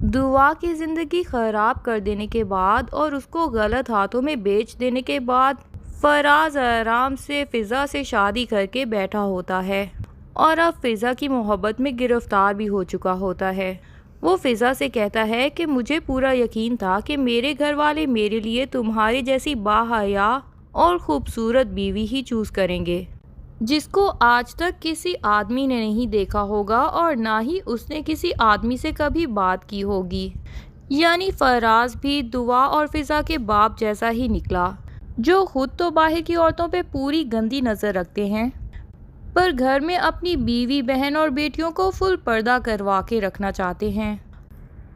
دعا کی زندگی خراب کر دینے کے بعد اور اس کو غلط ہاتھوں میں بیچ دینے کے بعد فراز آرام سے فضا سے شادی کر کے بیٹھا ہوتا ہے اور اب فضا کی محبت میں گرفتار بھی ہو چکا ہوتا ہے۔ وہ فضا سے کہتا ہے کہ مجھے پورا یقین تھا کہ میرے گھر والے میرے لیے تمہاری جیسی باحیا اور خوبصورت بیوی ہی چوز کریں گے، جس کو آج تک کسی آدمی نے نہیں دیکھا ہوگا اور نہ ہی اس نے کسی آدمی سے کبھی بات کی ہوگی۔ یعنی فراز بھی دعا اور فضا کے باپ جیسا ہی نکلا، جو خود تو باہر کی عورتوں پہ پوری گندی نظر رکھتے ہیں، پر گھر میں اپنی بیوی بہن اور بیٹیوں کو فل پردہ کروا کے رکھنا چاہتے ہیں،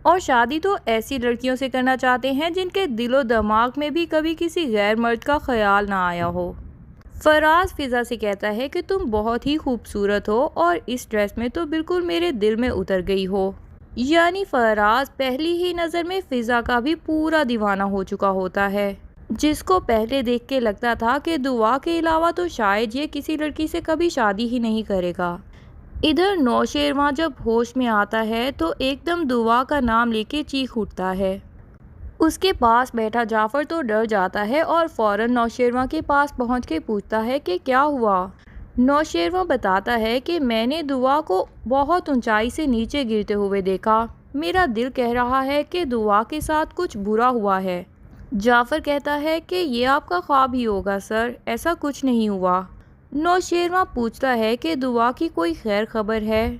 اور شادی تو ایسی لڑکیوں سے کرنا چاہتے ہیں جن کے دل و دماغ میں بھی کبھی کسی غیر مرد کا خیال نہ آیا ہو۔ فراز فضا سے کہتا ہے کہ تم بہت ہی خوبصورت ہو اور اس ڈریس میں تو بالکل میرے دل میں اتر گئی ہو۔ یعنی فراز پہلی ہی نظر میں فضا کا بھی پورا دیوانہ ہو چکا ہوتا ہے، جس کو پہلے دیکھ کے لگتا تھا کہ دعا کے علاوہ تو شاید یہ کسی لڑکی سے کبھی شادی ہی نہیں کرے گا۔ ادھر نوشیروان جب ہوش میں آتا ہے تو ایک دم دعا کا نام لے کے چیخ اٹھتا ہے۔ اس کے پاس بیٹھا جعفر تو ڈر جاتا ہے اور فوراً نوشیروان کے پاس پہنچ کے پوچھتا ہے کہ کیا ہوا۔ نوشیروان بتاتا ہے کہ میں نے دعا کو بہت اونچائی سے نیچے گرتے ہوئے دیکھا، میرا دل کہہ رہا ہے کہ دعا کے ساتھ کچھ برا ہوا ہے۔ جعفر کہتا ہے کہ یہ آپ کا خواب ہی ہوگا سر، ایسا کچھ نہیں ہوا۔ نوشیروان پوچھتا ہے کہ دعا کی کوئی خیر خبر ہے؟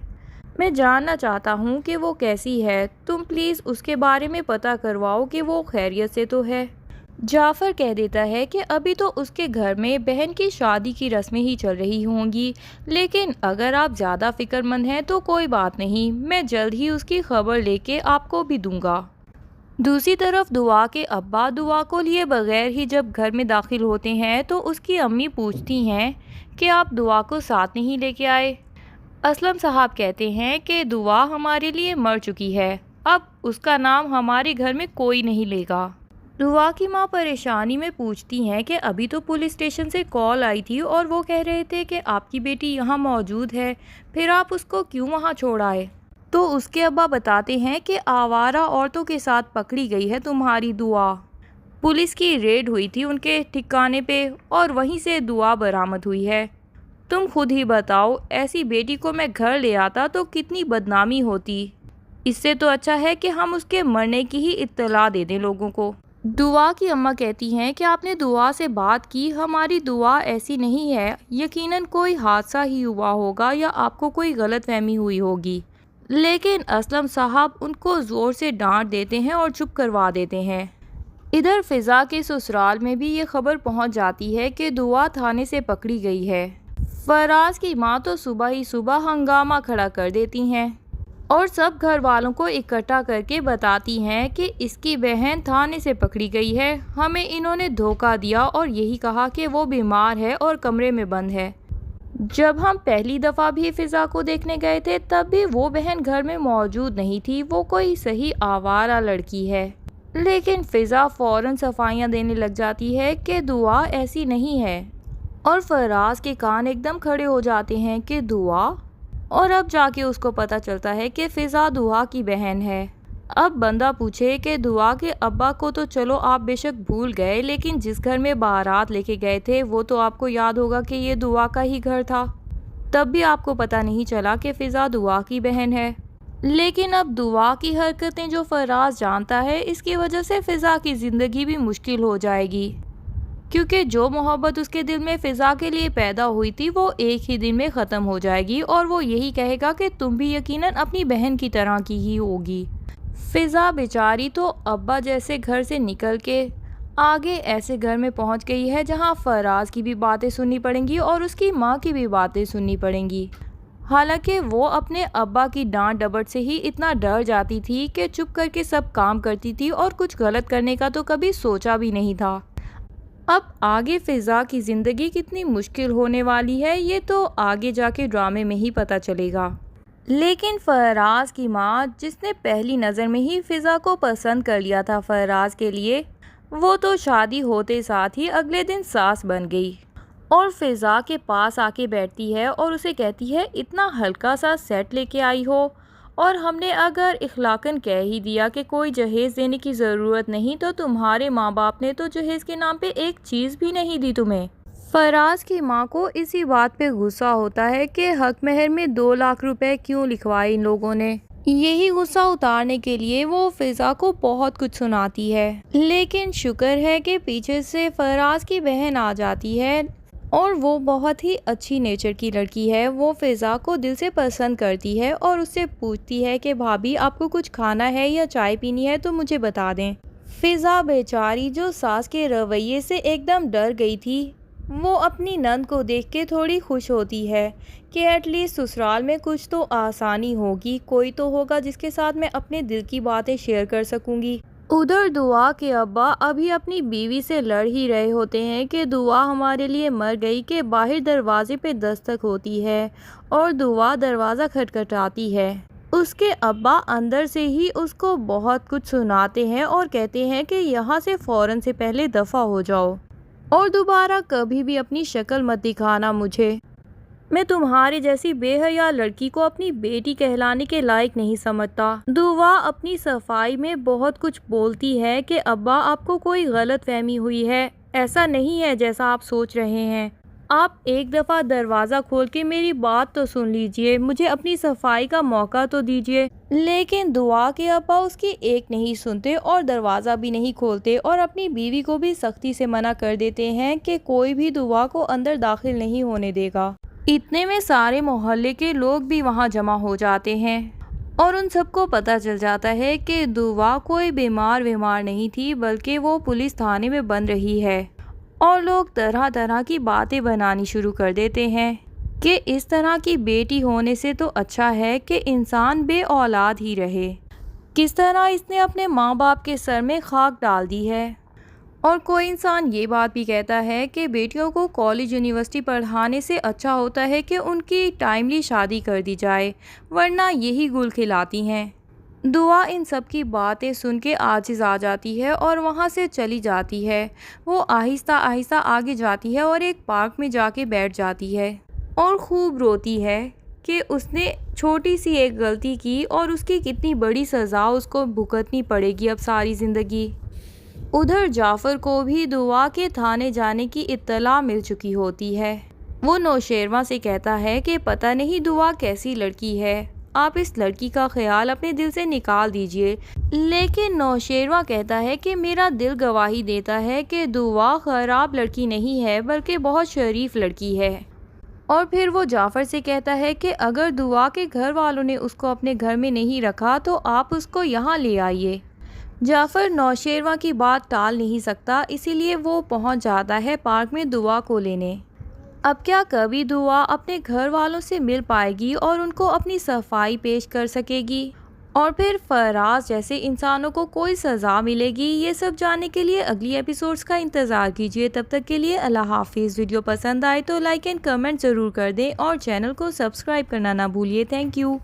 میں جاننا چاہتا ہوں کہ وہ کیسی ہے، تم پلیز اس کے بارے میں پتہ کرواؤ کہ وہ خیریت سے تو ہے۔ جعفر کہہ دیتا ہے کہ ابھی تو اس کے گھر میں بہن کی شادی کی رسمیں ہی چل رہی ہوں گی، لیکن اگر آپ زیادہ فکر مند ہیں تو کوئی بات نہیں، میں جلد ہی اس کی خبر لے کے آپ کو بھی دوں گا۔ دوسری طرف دعا کے ابا دعا کو لیے بغیر ہی جب گھر میں داخل ہوتے ہیں تو اس کی امی پوچھتی ہیں کہ آپ دعا کو ساتھ نہیں لے کے آئے۔ اسلم صاحب کہتے ہیں کہ دعا ہمارے لیے مر چکی ہے، اب اس کا نام ہمارے گھر میں کوئی نہیں لے گا۔ دعا کی ماں پریشانی میں پوچھتی ہیں کہ ابھی تو پولیس اسٹیشن سے کال آئی تھی اور وہ کہہ رہے تھے کہ آپ کی بیٹی یہاں موجود ہے، پھر آپ اس کو کیوں وہاں چھوڑ آئے؟ تو اس کے ابا بتاتے ہیں کہ آوارہ عورتوں کے ساتھ پکڑی گئی ہے تمہاری دعا، پولیس کی ریڈ ہوئی تھی ان کے ٹھکانے پہ اور وہیں سے دعا برآمد ہوئی ہے۔ تم خود ہی بتاؤ، ایسی بیٹی کو میں گھر لے آتا تو کتنی بدنامی ہوتی، اس سے تو اچھا ہے کہ ہم اس کے مرنے کی ہی اطلاع دے دیں لوگوں کو۔ دعا کی اماں کہتی ہیں کہ آپ نے دعا سے بات کی، ہماری دعا ایسی نہیں ہے، یقیناً کوئی حادثہ ہی ہوا ہوگا یا آپ کو کوئی غلط فہمی ہوئی ہوگی۔ لیکن اسلم صاحب ان کو زور سے ڈانٹ دیتے ہیں اور چپ کروا دیتے ہیں۔ ادھر فضا کے سسرال میں بھی یہ خبر پہنچ جاتی ہے کہ دعا تھانے سے پکڑی گئی ہے۔ فراز کی ماں تو صبح ہی صبح ہنگامہ کھڑا کر دیتی ہیں اور سب گھر والوں کو اکٹھا کر کے بتاتی ہیں کہ اس کی بہن تھانے سے پکڑی گئی ہے، ہمیں انہوں نے دھوکہ دیا اور یہی کہا کہ وہ بیمار ہے اور کمرے میں بند ہے۔ جب ہم پہلی دفعہ بھی فضا کو دیکھنے گئے تھے تب بھی وہ بہن گھر میں موجود نہیں تھی، وہ کوئی صحیح آوارہ لڑکی ہے۔ لیکن فضا فوراً صفائیاں دینے لگ جاتی ہے کہ دعا ایسی نہیں ہے، اور فراز کے کان ایک دم کھڑے ہو جاتے ہیں کہ دعا، اور اب جا کے اس کو پتہ چلتا ہے کہ فضا دعا کی بہن ہے۔ اب بندہ پوچھے کہ دعا کے ابا کو تو چلو آپ بے شک بھول گئے، لیکن جس گھر میں بارات لے کے گئے تھے وہ تو آپ کو یاد ہوگا کہ یہ دعا کا ہی گھر تھا، تب بھی آپ کو پتہ نہیں چلا کہ فضا دعا کی بہن ہے۔ لیکن اب دعا کی حرکتیں جو فراز جانتا ہے، اس کی وجہ سے فضا کی زندگی بھی مشکل ہو جائے گی، کیونکہ جو محبت اس کے دل میں فضا کے لیے پیدا ہوئی تھی وہ ایک ہی دن میں ختم ہو جائے گی، اور وہ یہی کہے گا کہ تم بھی یقیناً اپنی بہن کی طرح کی ہی ہوگی۔ فضا بیچاری تو ابا جیسے گھر سے نکل کے آگے ایسے گھر میں پہنچ گئی ہے جہاں فراز کی بھی باتیں سننی پڑیں گی اور اس کی ماں کی بھی باتیں سننی پڑیں گی۔ حالانکہ وہ اپنے ابا کی ڈانٹ ڈپٹ سے ہی اتنا ڈر جاتی تھی کہ چپ کر کے سب کام کرتی تھی اور کچھ غلط کرنے کا تو کبھی سوچا بھی نہیں تھا۔ اب آگے فضا کی زندگی کتنی مشکل ہونے والی ہے یہ تو آگے جا کے ڈرامے میں ہی پتہ چلے گا۔ لیکن فراز کی ماں، جس نے پہلی نظر میں ہی فضا کو پسند کر لیا تھا فراز کے لیے، وہ تو شادی ہوتے ساتھ ہی اگلے دن ساس بن گئی اور فضا کے پاس آ کے بیٹھتی ہے اور اسے کہتی ہے اتنا ہلکا سا سیٹ لے کے آئی ہو اور ہم نے اگر اخلاقاً کہہ ہی دیا کہ کوئی جہیز دینے کی ضرورت نہیں تو تمہارے ماں باپ نے تو جہیز کے نام پہ ایک چیز بھی نہیں دی تمہیں۔ فراز کی ماں کو اسی بات پہ غصہ ہوتا ہے کہ حق مہر میں 2 لاکھ روپے کیوں لکھوائے ان لوگوں نے۔ یہی غصہ اتارنے کے لیے وہ فضا کو بہت کچھ سناتی ہے، لیکن شکر ہے کہ پیچھے سے فراز کی بہن آ جاتی ہے اور وہ بہت ہی اچھی نیچر کی لڑکی ہے۔ وہ فضا کو دل سے پسند کرتی ہے اور اس سے پوچھتی ہے کہ بھابھی آپ کو کچھ کھانا ہے یا چائے پینی ہے تو مجھے بتا دیں۔ فضا بیچاری جو ساس کے رویے سے ایک دم ڈر گئی تھی، وہ اپنی نند کو دیکھ کے تھوڑی خوش ہوتی ہے کہ ایٹ لیسٹ سسرال میں کچھ تو آسانی ہوگی، کوئی تو ہوگا جس کے ساتھ میں اپنے دل کی باتیں شیئر کر سکوں گی۔ ادھر دعا کے ابا ابھی اپنی بیوی سے لڑ ہی رہے ہوتے ہیں کہ دعا ہمارے لیے مر گئی کہ باہر دروازے پہ دستک ہوتی ہے اور دعا دروازہ کھٹکھٹاتی ہے۔ اس کے ابا اندر سے ہی اس کو بہت کچھ سناتے ہیں اور کہتے ہیں کہ یہاں سے فوراً سے پہلے دفع ہو جاؤ اور دوبارہ کبھی بھی اپنی شکل مت دکھانا مجھے۔ میں تمہارے جیسی بے حیا لڑکی کو اپنی بیٹی کہلانے کے لائق نہیں سمجھتا۔ دعا اپنی صفائی میں بہت کچھ بولتی ہے کہ ابا آپ کو کوئی غلط فہمی ہوئی ہے، ایسا نہیں ہے جیسا آپ سوچ رہے ہیں۔ آپ ایک دفعہ دروازہ کھول کے میری بات تو سن لیجئے، مجھے اپنی صفائی کا موقع تو دیجئے۔ لیکن دعا کے ابا اس کی ایک نہیں سنتے اور دروازہ بھی نہیں کھولتے اور اپنی بیوی کو بھی سختی سے منع کر دیتے ہیں کہ کوئی بھی دعا کو اندر داخل نہیں ہونے دے گا۔ اتنے میں سارے محلے کے لوگ بھی وہاں جمع ہو جاتے ہیں اور ان سب کو پتہ چل جاتا ہے کہ دعا کوئی بیمار نہیں تھی بلکہ وہ پولیس تھانے میں بند رہی ہے، اور لوگ طرح طرح کی باتیں بنانی شروع کر دیتے ہیں کہ اس طرح کی بیٹی ہونے سے تو اچھا ہے کہ انسان بے اولاد ہی رہے۔ کس طرح اس نے اپنے ماں باپ کے سر میں خاک ڈال دی ہے۔ اور کوئی انسان یہ بات بھی کہتا ہے کہ بیٹیوں کو کالج یونیورسٹی پڑھانے سے اچھا ہوتا ہے کہ ان کی ٹائملی شادی کر دی جائے، ورنہ یہی گل کھلاتی ہیں۔ دعا ان سب کی باتیں سن کے عاجز آ جاتی ہے اور وہاں سے چلی جاتی ہے۔ وہ آہستہ آہستہ آگے جاتی ہے اور ایک پارک میں جا کے بیٹھ جاتی ہے اور خوب روتی ہے کہ اس نے چھوٹی سی ایک غلطی کی اور اس کی کتنی بڑی سزا اس کو بھگتنی پڑے گی اب ساری زندگی۔ ادھر جعفر کو بھی دعا کے تھانے جانے کی اطلاع مل چکی ہوتی ہے۔ وہ نوشیروان سے کہتا ہے کہ پتہ نہیں دعا کیسی لڑکی ہے، آپ اس لڑکی کا خیال اپنے دل سے نکال دیجئے۔ لیکن نوشیروان کہتا ہے کہ میرا دل گواہی دیتا ہے کہ دعا خراب لڑکی نہیں ہے بلکہ بہت شریف لڑکی ہے۔ اور پھر وہ جعفر سے کہتا ہے کہ اگر دعا کے گھر والوں نے اس کو اپنے گھر میں نہیں رکھا تو آپ اس کو یہاں لے آئیے۔ جعفر نوشیروان کی بات ٹال نہیں سکتا، اسی لیے وہ پہنچ جاتا ہے پارک میں دعا کو لینے۔ اب کیا کبھی دعا اپنے گھر والوں سے مل پائے گی اور ان کو اپنی صفائی پیش کر سکے گی، اور پھر فراز جیسے انسانوں کو کوئی سزا ملے گی؟ یہ سب جاننے کے لیے اگلی ایپیسوڈز کا انتظار کیجیے۔ تب تک کے لیے اللہ حافظ۔ ویڈیو پسند آئے تو لائک اینڈ کمنٹ ضرور کر دیں اور چینل کو سبسکرائب کرنا نہ بھولیے۔ Thank you.